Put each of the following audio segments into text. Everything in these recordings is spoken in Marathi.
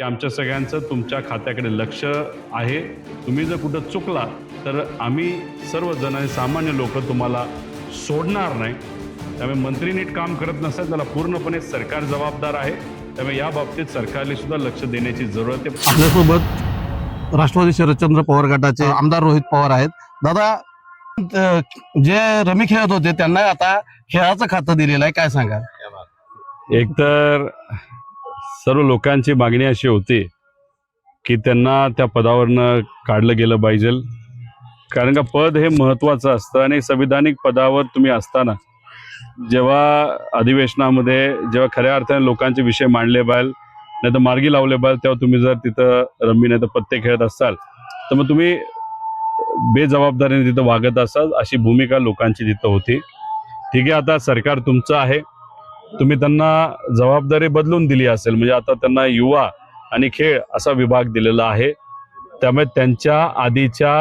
की आमच्या सगळ्यांचं तुमच्या खात्याकडे लक्ष आहे. तुम्ही जर कुठं चुकला तर आम्ही सर्वजण आणि सामान्य लोक तुम्हाला सोडणार नाही. त्यामुळे मंत्री नीट काम करत नसेल त्याला पूर्णपणे सरकार जबाबदार आहे. त्यामुळे या बाबतीत सरकारने सुद्धा लक्ष देण्याची जरूरत आहे. आपल्यासोबत राष्ट्रवादी शरदचंद्र पवार गटाचे आमदार रोहित पवार आहेत. दादा, जे रमी खेळत होते त्यांना आता खेळाचं खातं दिलेलं आहे, काय सांगा? एकतर सर्व लोकांची मागणी अशी होती की त्यांना त्या पदावरनं काढलं गेलं पाहिजे, कारण का पद हे महत्त्वाचं असतं आणि संविधानिक पदावर तुम्ही असताना जेव्हा अधिवेशनामध्ये जेव्हा खऱ्या अर्थाने लोकांचे विषय मांडले पाहिजे, नाही तर मार्गी लावले पाहिजे, तेव्हा तुम्ही जर तिथं रम्मी नाही तर पत्ते खेळत असाल तर मग तुम्ही बेजबाबदारीने तिथं वागत असाल, अशी भूमिका लोकांची तिथं होती. ठीक आहे, आता सरकार तुमचं आहे, तुम्ही त्यांना जबाबदारी बदलून दिली असेल, म्हणजे आता त्यांना युवा आणि खेळ असा विभाग दिलेला आहे. त्यामुळे त्यांच्या आधीच्या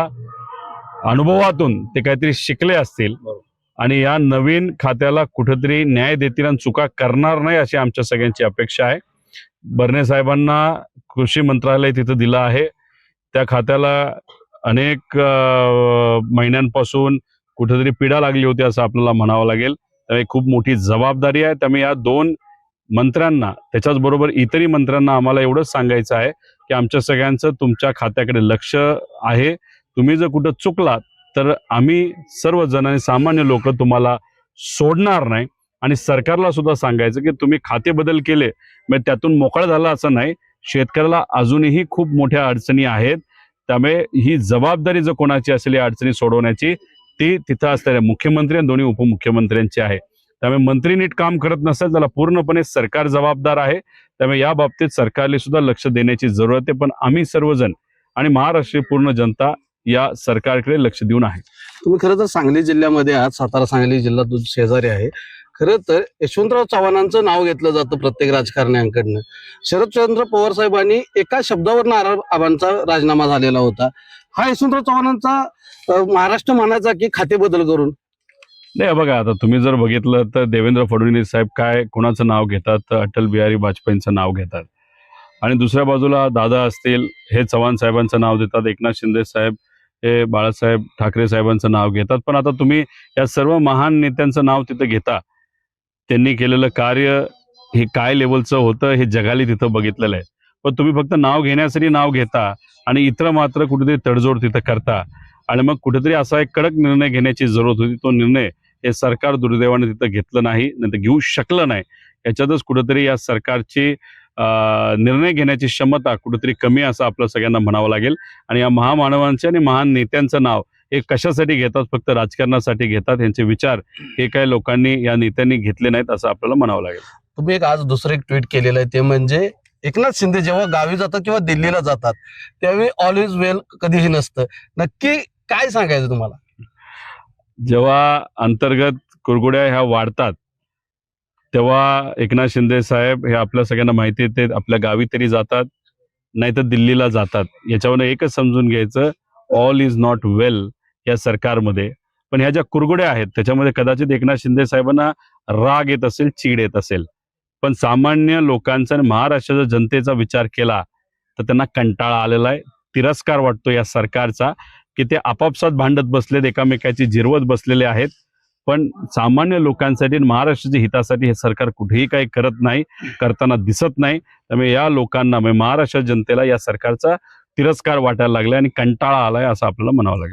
अनुभवातून ते काहीतरी शिकले असतील आणि या नवीन खात्याला कुठेतरी न्याय देतील आणि चुका करणार नाही अशी आमच्या सगळ्यांची अपेक्षा आहे. बर्ने साहेबांना कृषी मंत्रालय तिथं दिलं आहे. त्या खात्याला अनेक महिन्यांपासून कुठेतरी पीडा लागली होती असं आपल्याला म्हणावं लागेल. त्यामुळे खूप मोठी जबाबदारी आहे. त्यामुळे या दोन मंत्र्यांना त्याच्याचबरोबर इतरही मंत्र्यांना आम्हाला एवढंच सांगायचं आहे की आमच्या सगळ्यांचं तुमच्या खात्याकडे लक्ष आहे. तुम्ही जर कुठं चुकलात तर आम्ही सर्वजण आणि सामान्य लोक तुम्हाला सोडणार नाही. आणि सरकारला सुद्धा सांगायचं की तुम्ही खाते बदल केले म्हणजे त्यातून मोकळा झाला असं नाही. शेतकऱ्याला अजूनही खूप मोठ्या अडचणी आहेत. त्यामुळे ही जबाबदारी जर कोणाची असेल या अडचणी सोडवण्याची, ती तिथं असलेल्या मुख्यमंत्री आणि दोन्ही उपमुख्यमंत्र्यांची आहे. त्यामुळे मंत्री नीट काम करत नसेल त्याला पूर्णपणे सरकार जबाबदार आहे. त्यामुळे या बाबतीत सरकारने सुद्धा लक्ष देण्याची जरूरत आहे. पण आम्ही सर्वजण आणि महाराष्ट्रीय पूर्ण जनता या सरकारकडे लक्ष देऊन आहे. तुम्ही खरं तर सांगली जिल्ह्यामध्ये आहात, सातारा सांगली जिल्हा शेजारी आहे. खरं तर यशवंतराव चव्हाणांचं नाव घेतलं जातं प्रत्येक राजकारण्यांकडनं. शरदचंद्र पवार साहेबांनी एका शब्दावर आबांचा राजीनामा झालेला होता. हा यशवंतराव चव्हाणांचा महाराष्ट्र म्हणायचा की खाते बदल करून? नाही, बघा, आता तुम्ही जर बघितलं तर देवेंद्र फडणवीस साहेब काय कोणाचं नाव घेतात तर अटल बिहारी वाजपेयींचं नाव घेतात. आणि दुसऱ्या बाजूला दादा असतील हे चव्हाण साहेबांचं नाव देतात. एकनाथ शिंदे साहेब हे बाळासाहेब ठाकरे साहेबांचं नाव घेतात. पण आता तुम्ही या सर्व महान नेत्यांचं नाव तिथं घेता. त्यांनी केलेलं कार्य हे काय लेवलचं होतं हे जगाली तिथं बघितलेलं आहे. पण तुम्ही फक्त नाव घेण्यासाठी नाव घेता आणि इतर मात्र कुठेतरी तडजोड तिथं करता. आणि मग कुठेतरी असा एक कडक निर्णय घेण्याची जरूरत होती. तो निर्णय हे सरकार दुर्दैवाने तिथं घेतलं नाही, नाही तर घेऊ शकलं नाही. याच्यातच कुठेतरी या सरकारची निर्णय घेण्याची क्षमता कुठेतरी कमी असं आपलं सगळ्यांना म्हणावं लागेल. आणि या महामानवांचे आणि महान नेत्यांचं नाव हे कशासाठी घेतात? फक्त राजकारणासाठी घेतात. यांचे विचार हे काय लोकांनी या नेत्यांनी घेतले नाहीत असं आपल्याला म्हणावं लागेल. तुम्ही आज दुसरं एक ट्विट केलेलं आहे, ते म्हणजे एकनाथ शिंदे जेव्हा गावी जातात किंवा दिल्लीला जातात त्यावेळी ऑल इज वेल कधीही नसतं. नक्की काय सांगायचं तुम्हाला? जेव्हा अंतर्गत कुरघोड्या ह्या वाढतात तेव्हा एकनाथ शिंदे साहेब हे आपल्या सगळ्यांना माहिती आहे, ते आपल्या गावी तरी जातात नाही तर दिल्लीला जातात. याच्यावर एकच समजून घ्यायचं, ऑल इज नॉट वेल या सरकारमध्ये. पण ह्या ज्या कुरघोड्या आहेत त्याच्यामध्ये कदाचित एकनाथ शिंदे साहेबांना राग येत असेल, चीड येत असेल. पण सामान्य लोकांचा आणि महाराष्ट्राच्या जनतेचा विचार केला तर त्यांना कंटाळा आलेला आहे. तिरस्कार वाटतो या सरकारचा की ते आपापसात भांडत बसलेत, एकामेकाची जिरवत बसलेले आहेत. पण सामान्य लोकांसाठी महाराष्ट्राच्या हितासाठी हे सरकार कुठेही काही करत नाही, करताना दिसत नाही. त्यामुळे या लोकांना म्हणजे महाराष्ट्र जनतेला या सरकारचा तिरस्कार वाटायला लागलाय आणि कंटाळा आलाय असं आपल्याला म्हणावं लागेल.